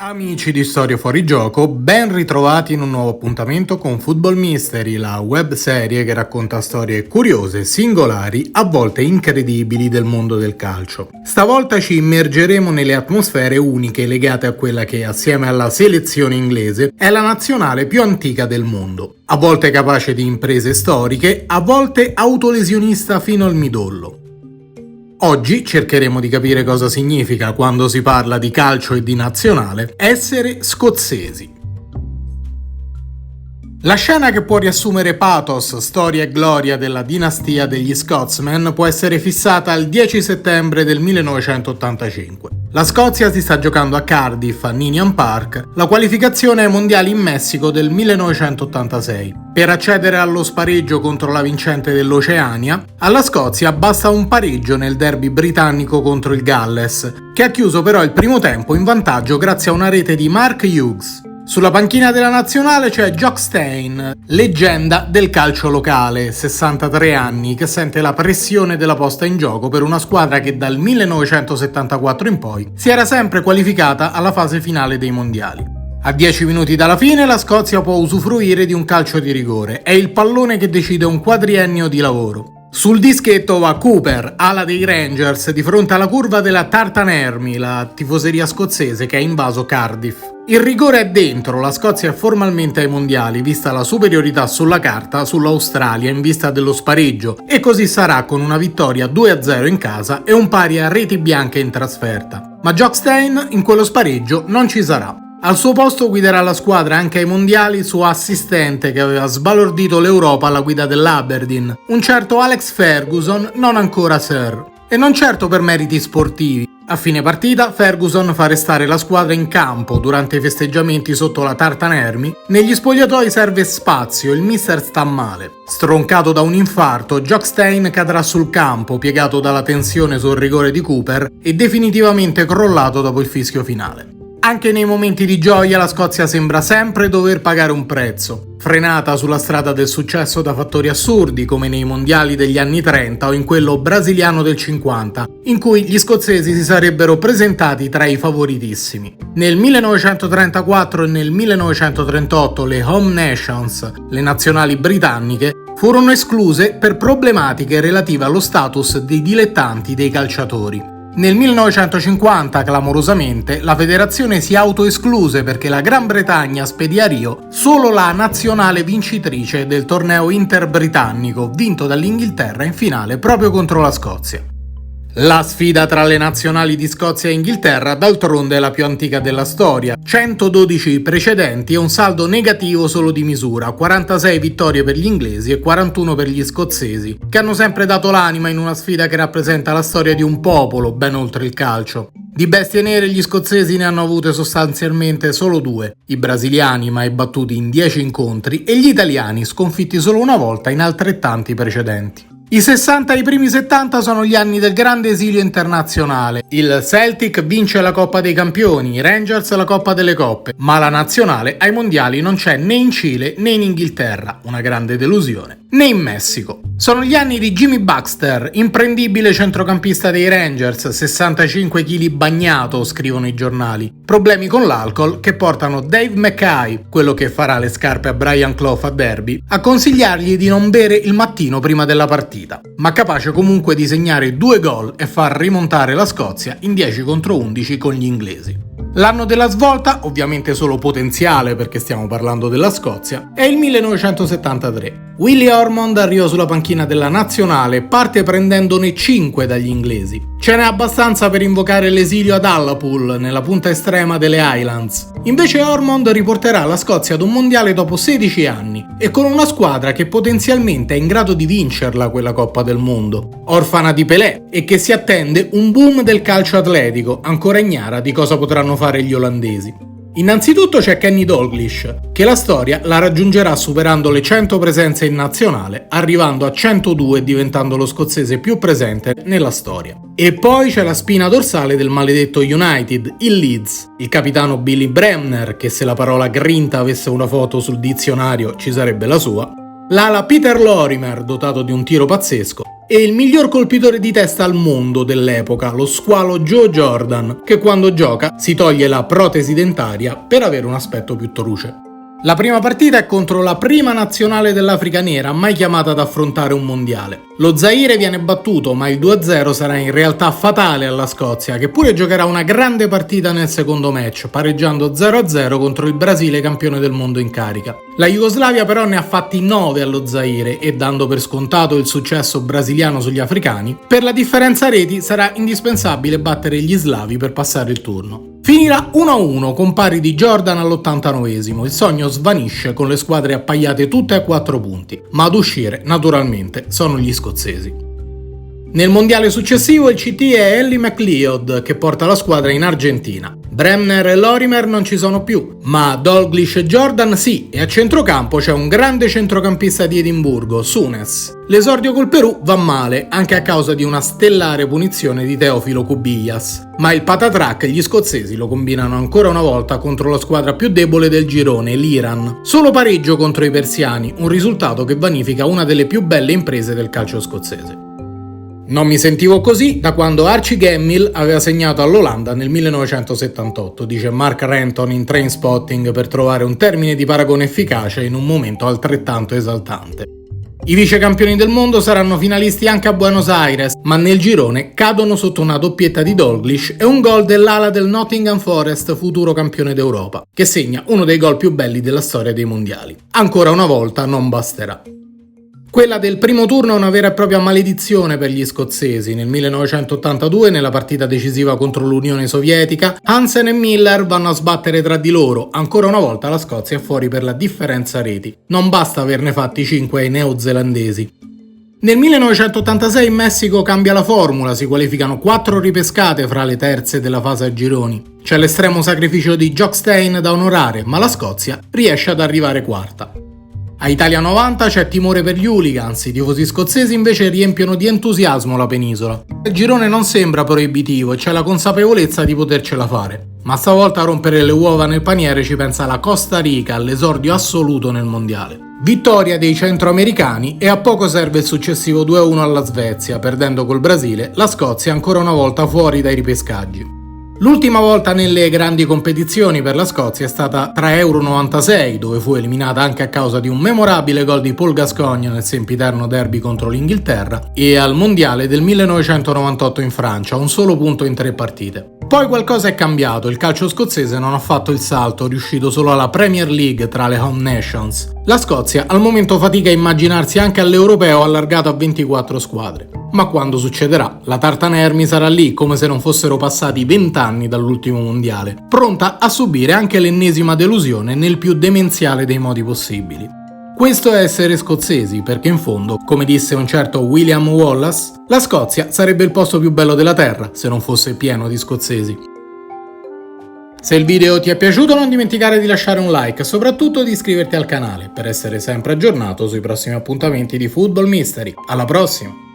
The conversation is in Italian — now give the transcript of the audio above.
Amici di Storie Fuori Gioco, ben ritrovati in un nuovo appuntamento con Football Mystery, la web serie che racconta storie curiose, singolari, a volte incredibili del mondo del calcio. Stavolta ci immergeremo nelle atmosfere uniche legate a quella che, assieme alla selezione inglese, è la nazionale più antica del mondo. A volte capace di imprese storiche, a volte autolesionista fino al midollo. Oggi cercheremo di capire cosa significa, quando si parla di calcio e di nazionale, essere scozzesi. La scena che può riassumere pathos, storia e gloria della dinastia degli Scotsman può essere fissata al 10 settembre del 1985. La Scozia si sta giocando a Cardiff, a Ninian Park, la qualificazione ai mondiali in Messico del 1986. Per accedere allo spareggio contro la vincente dell'Oceania, alla Scozia basta un pareggio nel derby britannico contro il Galles, che ha chiuso però il primo tempo in vantaggio grazie a una rete di Mark Hughes. Sulla panchina della nazionale c'è Jock Stein, leggenda del calcio locale, 63 anni, che sente la pressione della posta in gioco per una squadra che dal 1974 in poi si era sempre qualificata alla fase finale dei mondiali. A 10 minuti dalla fine la Scozia può usufruire di un calcio di rigore, è il pallone che decide un quadriennio di lavoro. Sul dischetto va Cooper, ala dei Rangers, di fronte alla curva della Tartan Army, la tifoseria scozzese che ha invaso Cardiff. Il rigore è dentro, la Scozia è formalmente ai mondiali, vista la superiorità sulla carta sull'Australia in vista dello spareggio, e così sarà con una vittoria 2-0 in casa e un pari a reti bianche in trasferta. Ma Jock Stein in quello spareggio non ci sarà. Al suo posto guiderà la squadra anche ai mondiali il suo assistente che aveva sbalordito l'Europa alla guida dell'Aberdeen, un certo Alex Ferguson, non ancora Sir. E non certo per meriti sportivi. A fine partita Ferguson fa restare la squadra in campo durante i festeggiamenti sotto la Tartan Army. Negli spogliatoi serve spazio, il mister sta male. Stroncato da un infarto, Jock Stein cadrà sul campo, piegato dalla tensione sul rigore di Cooper e definitivamente crollato dopo il fischio finale. Anche nei momenti di gioia la Scozia sembra sempre dover pagare un prezzo. Frenata sulla strada del successo da fattori assurdi come nei mondiali degli anni 30 o in quello brasiliano del 50, in cui gli scozzesi si sarebbero presentati tra i favoritissimi. Nel 1934 e nel 1938 le Home Nations, le nazionali britanniche, furono escluse per problematiche relative allo status dei dilettanti dei calciatori. Nel 1950, clamorosamente, la federazione si autoescluse perché la Gran Bretagna spedì a Rio solo la nazionale vincitrice del torneo interbritannico, vinto dall'Inghilterra in finale proprio contro la Scozia. La sfida tra le nazionali di Scozia e Inghilterra d'altronde è la più antica della storia, 112 precedenti e un saldo negativo solo di misura, 46 vittorie per gli inglesi e 41 per gli scozzesi, che hanno sempre dato l'anima in una sfida che rappresenta la storia di un popolo ben oltre il calcio. Di bestie nere gli scozzesi ne hanno avute sostanzialmente solo 2, i brasiliani mai battuti in 10 incontri e gli italiani sconfitti solo una volta in altrettanti precedenti. I 60 e i primi 70 sono gli anni del grande esilio internazionale. Il Celtic vince la Coppa dei Campioni, i Rangers la Coppa delle Coppe, ma la nazionale ai mondiali non c'è né in Cile né in Inghilterra, una grande delusione, né in Messico. Sono gli anni di Jimmy Baxter, imprendibile centrocampista dei Rangers, 65 kg bagnato, scrivono i giornali. Problemi con l'alcol che portano Dave Mackay, quello che farà le scarpe a Brian Clough a Derby, a consigliargli di non bere il mattino prima della partita, ma capace comunque di segnare 2 gol e far rimontare la Scozia in 10 contro 11 con gli inglesi. L'anno della svolta, ovviamente solo potenziale perché stiamo parlando della Scozia, è il 1973. Willie Ormond arriva sulla panchina della nazionale e parte prendendone 5 dagli inglesi. Ce n'è abbastanza per invocare l'esilio ad Ullapool, nella punta estrema delle Highlands. Invece Ormond riporterà la Scozia ad un mondiale dopo 16 anni e con una squadra che potenzialmente è in grado di vincerla quella Coppa del Mondo, orfana di Pelé, e che si attende un boom del calcio atletico, ancora ignara di cosa potranno fare gli olandesi. Innanzitutto c'è Kenny Dalglish, che la storia la raggiungerà superando le 100 presenze in nazionale, arrivando a 102 e diventando lo scozzese più presente nella storia. E poi c'è la spina dorsale del maledetto United, il Leeds, il capitano Billy Bremner, che se la parola grinta avesse una foto sul dizionario ci sarebbe la sua, l'ala Peter Lorimer, dotato di un tiro pazzesco, e il miglior colpitore di testa al mondo dell'epoca, lo squalo Joe Jordan, che quando gioca si toglie la protesi dentaria per avere un aspetto più truce. La prima partita è contro la prima nazionale dell'Africa nera mai chiamata ad affrontare un mondiale. Lo Zaire viene battuto, ma il 2-0 sarà in realtà fatale alla Scozia, che pure giocherà una grande partita nel secondo match, pareggiando 0-0 contro il Brasile campione del mondo in carica. La Jugoslavia però ne ha fatti 9 allo Zaire e, dando per scontato il successo brasiliano sugli africani, per la differenza reti sarà indispensabile battere gli slavi per passare il turno. Finirà 1-1 con pari di Jordan all'89esimo, il sogno svanisce con le squadre appaiate tutte a 4 punti, ma ad uscire naturalmente sono gli scozzesi. Nel mondiale successivo il CT è Ellie McLeod che porta la squadra in Argentina. Bremner e Lorimer non ci sono più, ma Dalglish e Jordan sì, e a centrocampo c'è un grande centrocampista di Edimburgo, Souness. L'esordio col Perù va male, anche a causa di una stellare punizione di Teofilo Cubillas, ma il patatrack gli scozzesi lo combinano ancora una volta contro la squadra più debole del girone, l'Iran. Solo pareggio contro i persiani, un risultato che vanifica una delle più belle imprese del calcio scozzese. Non mi sentivo così da quando Archie Gemmill aveva segnato all'Olanda nel 1978, dice Mark Renton in Trainspotting per trovare un termine di paragone efficace in un momento altrettanto esaltante. I vicecampioni del mondo saranno finalisti anche a Buenos Aires, ma nel girone cadono sotto una doppietta di Dalglish e un gol dell'ala del Nottingham Forest, futuro campione d'Europa, che segna uno dei gol più belli della storia dei mondiali. Ancora una volta non basterà. Quella del primo turno è una vera e propria maledizione per gli scozzesi. Nel 1982, nella partita decisiva contro l'Unione Sovietica, Hansen e Miller vanno a sbattere tra di loro. Ancora una volta la Scozia è fuori per la differenza reti. Non basta averne fatti 5 ai neozelandesi. Nel 1986 in Messico cambia la formula, si qualificano 4 ripescate fra le terze della fase a gironi. C'è l'estremo sacrificio di Jock Stein da onorare, ma la Scozia riesce ad arrivare quarta. A Italia 90 c'è timore per gli hooligans, i tifosi scozzesi invece riempiono di entusiasmo la penisola. Il girone non sembra proibitivo e c'è la consapevolezza di potercela fare. Ma stavolta a rompere le uova nel paniere ci pensa la Costa Rica all'esordio assoluto nel mondiale. Vittoria dei centroamericani e a poco serve il successivo 2-1 alla Svezia, perdendo col Brasile, la Scozia ancora una volta fuori dai ripescaggi. L'ultima volta nelle grandi competizioni per la Scozia è stata tra Euro 96, dove fu eliminata anche a causa di un memorabile gol di Paul Gascoigne nel sempiterno derby contro l'Inghilterra, e al Mondiale del 1998 in Francia, un solo punto in 3 partite. Poi qualcosa è cambiato, il calcio scozzese non ha fatto il salto, riuscito solo alla Premier League tra le Home Nations. La Scozia al momento fatica a immaginarsi anche all'Europeo allargato a 24 squadre. Ma quando succederà, la Tartanermi sarà lì come se non fossero passati 20 anni dall'ultimo mondiale, pronta a subire anche l'ennesima delusione nel più demenziale dei modi possibili. Questo è essere scozzesi, perché in fondo, come disse un certo William Wallace, la Scozia sarebbe il posto più bello della terra se non fosse pieno di scozzesi. Se il video ti è piaciuto non dimenticare di lasciare un like e soprattutto di iscriverti al canale per essere sempre aggiornato sui prossimi appuntamenti di Football Mystery. Alla prossima!